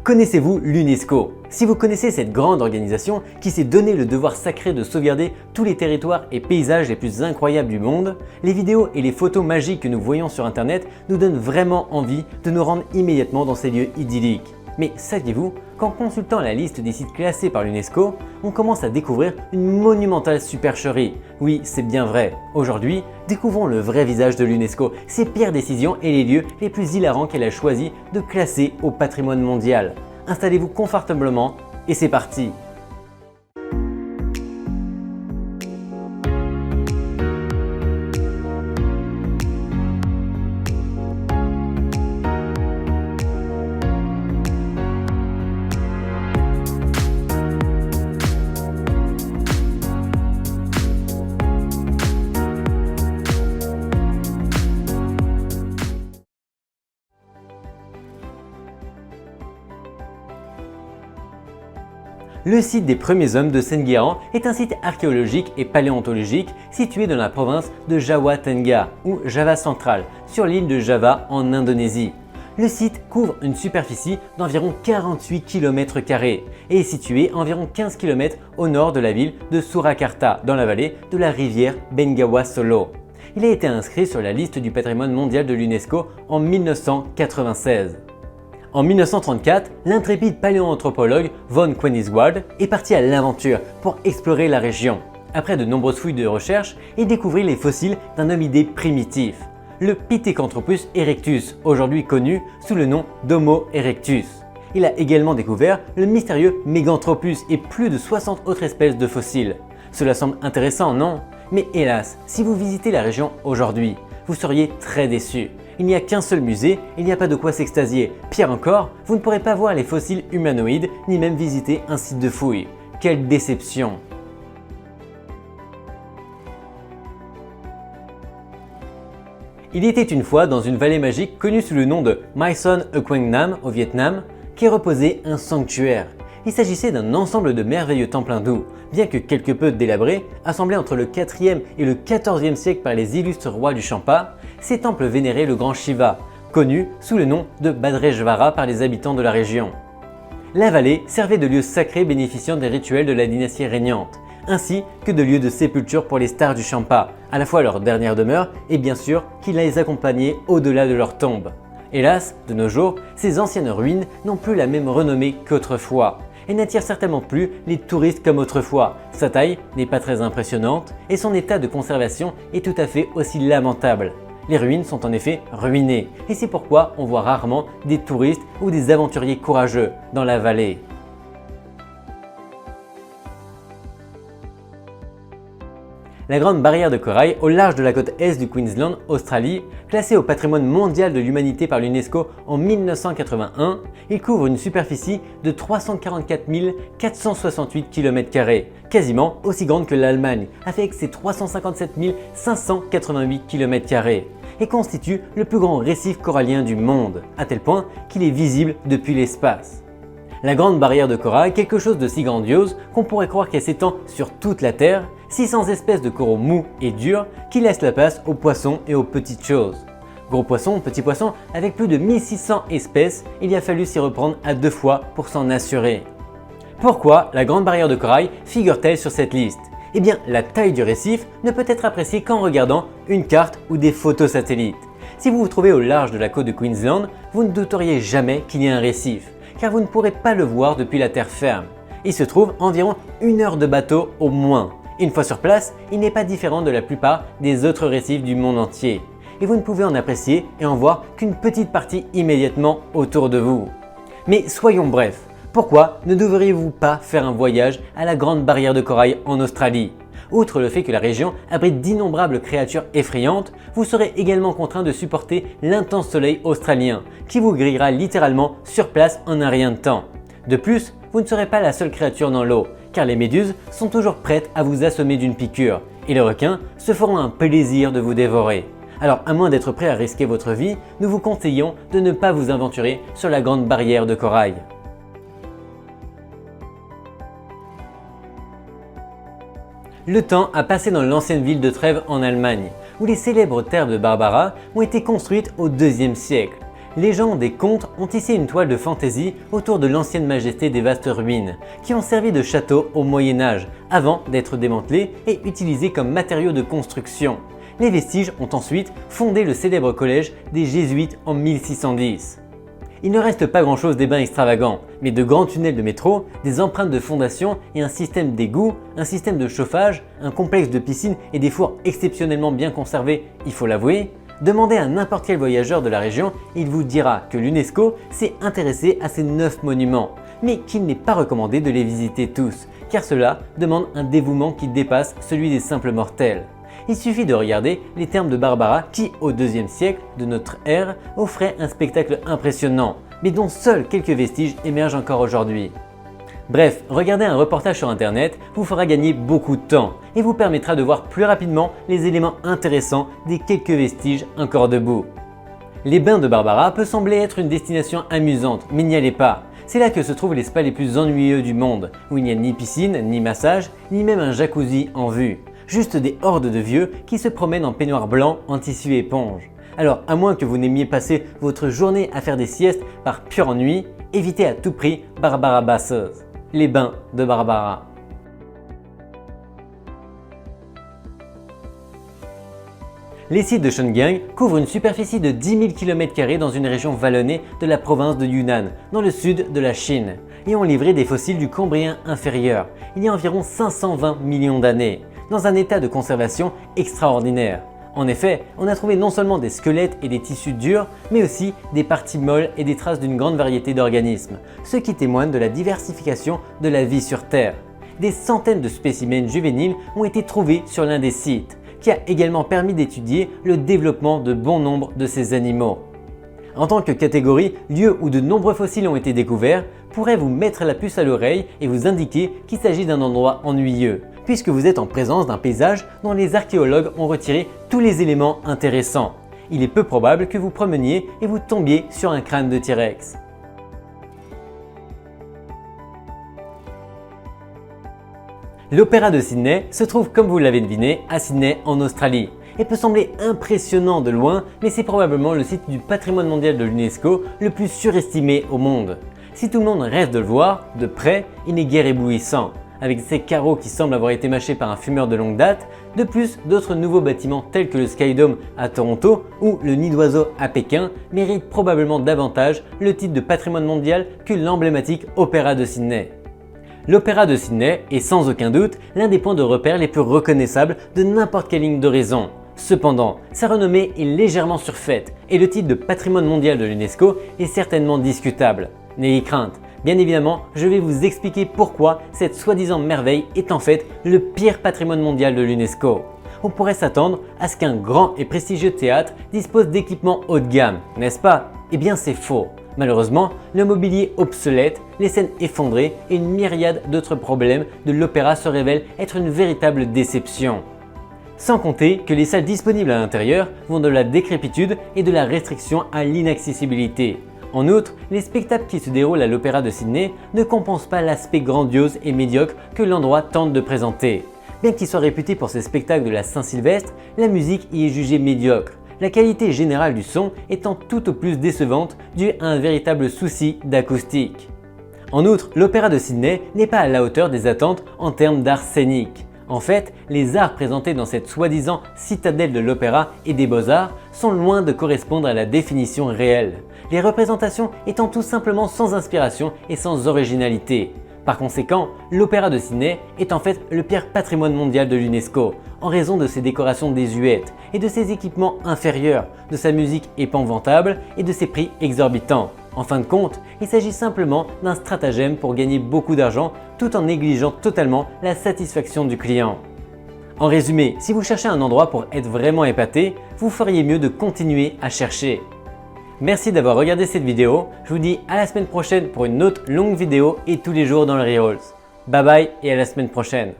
Connaissez-vous l'UNESCO? Si vous connaissez cette grande organisation qui s'est donné le devoir sacré de sauvegarder tous les territoires et paysages les plus incroyables du monde, les vidéos et les photos magiques que nous voyons sur internet nous donnent vraiment envie de nous rendre immédiatement dans ces lieux idylliques. Mais saviez-vous qu'en consultant la liste des sites classés par l'UNESCO, on commence à découvrir une monumentale supercherie? Oui, c'est bien vrai. Aujourd'hui, découvrons le vrai visage de l'UNESCO, ses pires décisions et les lieux les plus hilarants qu'elle a choisi de classer au patrimoine mondial. Installez-vous confortablement et c'est parti! Le site des premiers hommes de Sengirang est un site archéologique et paléontologique situé dans la province de Jawa Tengah ou Java central, sur l'île de Java en Indonésie. Le site couvre une superficie d'environ 48 km² et est situé à environ 15 km au nord de la ville de Surakarta, dans la vallée de la rivière Bengawan Solo. Il a été inscrit sur la liste du patrimoine mondial de l'UNESCO en 1996. En 1934, l'intrépide paléoanthropologue von Koenigswald est parti à l'aventure pour explorer la région. Après de nombreuses fouilles de recherche, il découvrit les fossiles d'un hominidé primitif, le Pithecanthropus erectus, aujourd'hui connu sous le nom d'Homo erectus. Il a également découvert le mystérieux Meganthropus et plus de 60 autres espèces de fossiles. Cela semble intéressant, non? Mais hélas, si vous visitez la région aujourd'hui, vous seriez très déçu. Il n'y a qu'un seul musée, il n'y a pas de quoi s'extasier. Pire encore, vous ne pourrez pas voir les fossiles humanoïdes ni même visiter un site de fouilles. Quelle déception! Il était une fois dans une vallée magique connue sous le nom de My Son Quang Nam au Vietnam, qui reposait un sanctuaire. Il s'agissait d'un ensemble de merveilleux temples hindous, bien que quelque peu délabrés, assemblés entre le 4e et le 14e siècle par les illustres rois du Champa. Ces temples vénéraient le grand Shiva, connu sous le nom de Bhadreshvara par les habitants de la région. La vallée servait de lieu sacré bénéficiant des rituels de la dynastie régnante, ainsi que de lieu de sépulture pour les stars du Champa, à la fois leur dernière demeure et bien sûr qui les accompagnaient au-delà de leur tombe. Hélas, de nos jours, ces anciennes ruines n'ont plus la même renommée qu'autrefois et n'attirent certainement plus les touristes comme autrefois. Sa taille n'est pas très impressionnante et son état de conservation est tout à fait aussi lamentable. Les ruines sont en effet ruinées et c'est pourquoi on voit rarement des touristes ou des aventuriers courageux dans la vallée. La Grande Barrière de Corail au large de la côte est du Queensland, Australie, classée au patrimoine mondial de l'humanité par l'UNESCO en 1981, il couvre une superficie de 344 468 km², quasiment aussi grande que l'Allemagne, avec ses 357 588 km², et constitue le plus grand récif corallien du monde, à tel point qu'il est visible depuis l'espace. La Grande Barrière de Corail est quelque chose de si grandiose qu'on pourrait croire qu'elle s'étend sur toute la Terre, 600 espèces de coraux mous et durs qui laissent la place aux poissons et aux petites choses. Gros poissons, petits poissons, avec plus de 1600 espèces, il y a fallu s'y reprendre à 2 fois pour s'en assurer. Pourquoi la Grande Barrière de Corail figure-t-elle sur cette liste? Eh bien, la taille du récif ne peut être appréciée qu'en regardant une carte ou des photos satellites. Si vous vous trouvez au large de la côte de Queensland, vous ne douteriez jamais qu'il y a un récif, car vous ne pourrez pas le voir depuis la terre ferme. Il se trouve environ 1 heure de bateau au moins. Une fois sur place, il n'est pas différent de la plupart des autres récifs du monde entier. Et vous ne pouvez en apprécier et en voir qu'une petite partie immédiatement autour de vous. Mais soyons brefs, pourquoi ne devriez-vous pas faire un voyage à la Grande Barrière de Corail en Australie? Outre le fait que la région abrite d'innombrables créatures effrayantes, vous serez également contraint de supporter l'intense soleil australien qui vous grillera littéralement sur place en un rien de temps. De plus, vous ne serez pas la seule créature dans l'eau, car les méduses sont toujours prêtes à vous assommer d'une piqûre et les requins se feront un plaisir de vous dévorer. Alors à moins d'être prêt à risquer votre vie, nous vous conseillons de ne pas vous aventurer sur la Grande Barrière de Corail. Le temps a passé dans l'ancienne ville de Trèves en Allemagne, où les célèbres terres de Barbara ont été construites au IIe siècle. Légendes et contes ont tissé une toile de fantaisie autour de l'ancienne majesté des vastes ruines, qui ont servi de château au Moyen-Âge, avant d'être démantelés et utilisés comme matériaux de construction. Les vestiges ont ensuite fondé le célèbre collège des Jésuites en 1610. Il ne reste pas grand chose des bains extravagants, mais de grands tunnels de métro, des empreintes de fondation et un système d'égouts, un système de chauffage, un complexe de piscines et des fours exceptionnellement bien conservés, il faut l'avouer. Demandez à n'importe quel voyageur de la région, il vous dira que l'UNESCO s'est intéressé à ces 9 monuments, mais qu'il n'est pas recommandé de les visiter tous, car cela demande un dévouement qui dépasse celui des simples mortels. Il suffit de regarder les thermes de Barbara qui, au IIe siècle de notre ère, offraient un spectacle impressionnant, mais dont seuls quelques vestiges émergent encore aujourd'hui. Bref, regarder un reportage sur internet vous fera gagner beaucoup de temps et vous permettra de voir plus rapidement les éléments intéressants des quelques vestiges encore debout. Les bains de Barbara peut sembler être une destination amusante, mais n'y allez pas. C'est là que se trouvent les spas les plus ennuyeux du monde, où il n'y a ni piscine, ni massage, ni même un jacuzzi en vue. Juste des hordes de vieux qui se promènent en peignoir blanc en tissu éponge. Alors, à moins que vous n'aimiez passer votre journée à faire des siestes par pur ennui, évitez à tout prix Barbara Basseuse. Les bains de Barbara. Les sites de Shongyang couvrent une superficie de 10 000 km² dans une région vallonnée de la province de Yunnan, dans le sud de la Chine, et ont livré des fossiles du Cambrien inférieur, il y a environ 520 millions d'années, dans un état de conservation extraordinaire. En effet, on a trouvé non seulement des squelettes et des tissus durs, mais aussi des parties molles et des traces d'une grande variété d'organismes, ce qui témoigne de la diversification de la vie sur Terre. Des centaines de spécimens juvéniles ont été trouvés sur l'un des sites, qui a également permis d'étudier le développement de bon nombre de ces animaux. En tant que catégorie, lieu où de nombreux fossiles ont été découverts pourrait vous mettre la puce à l'oreille et vous indiquer qu'il s'agit d'un endroit ennuyeux, puisque vous êtes en présence d'un paysage dont les archéologues ont retiré tous les éléments intéressants. Il est peu probable que vous promeniez et vous tombiez sur un crâne de T-Rex. L'Opéra de Sydney se trouve, comme vous l'avez deviné, à Sydney en Australie et peut sembler impressionnant de loin, mais c'est probablement le site du patrimoine mondial de l'UNESCO le plus surestimé au monde. Si tout le monde rêve de le voir, de près, il n'est guère éblouissant. Avec ses carreaux qui semblent avoir été mâchés par un fumeur de longue date, de plus, d'autres nouveaux bâtiments tels que le Skydome à Toronto ou le Nid d'Oiseau à Pékin méritent probablement davantage le titre de patrimoine mondial que l'emblématique Opéra de Sydney. L'Opéra de Sydney est sans aucun doute l'un des points de repère les plus reconnaissables de n'importe quelle ligne d'horizon. Cependant, sa renommée est légèrement surfaite et le titre de patrimoine mondial de l'UNESCO est certainement discutable. N'ayez crainte, bien évidemment, je vais vous expliquer pourquoi cette soi-disant merveille est en fait le pire patrimoine mondial de l'UNESCO. On pourrait s'attendre à ce qu'un grand et prestigieux théâtre dispose d'équipements haut de gamme, n'est-ce pas? Eh bien c'est faux. Malheureusement, le mobilier obsolète, les scènes effondrées et une myriade d'autres problèmes de l'opéra se révèlent être une véritable déception. Sans compter que les salles disponibles à l'intérieur vont de la décrépitude et de la restriction à l'inaccessibilité. En outre, les spectacles qui se déroulent à l'Opéra de Sydney ne compensent pas l'aspect grandiose et médiocre que l'endroit tente de présenter. Bien qu'il soit réputé pour ses spectacles de la Saint-Sylvestre, la musique y est jugée médiocre, la qualité générale du son étant tout au plus décevante due à un véritable souci d'acoustique. En outre, l'Opéra de Sydney n'est pas à la hauteur des attentes en termes d'art scénique. En fait, les arts présentés dans cette soi-disant citadelle de l'opéra et des beaux-arts sont loin de correspondre à la définition réelle, les représentations étant tout simplement sans inspiration et sans originalité. Par conséquent, l'Opéra de Sydney est en fait le pire patrimoine mondial de l'UNESCO, en raison de ses décorations désuètes et de ses équipements inférieurs, de sa musique épouvantable et de ses prix exorbitants. En fin de compte, il s'agit simplement d'un stratagème pour gagner beaucoup d'argent tout en négligeant totalement la satisfaction du client. En résumé, si vous cherchez un endroit pour être vraiment épaté, vous feriez mieux de continuer à chercher. Merci d'avoir regardé cette vidéo, je vous dis à la semaine prochaine pour une autre longue vidéo et tous les jours dans le Rerolls. Bye bye et à la semaine prochaine.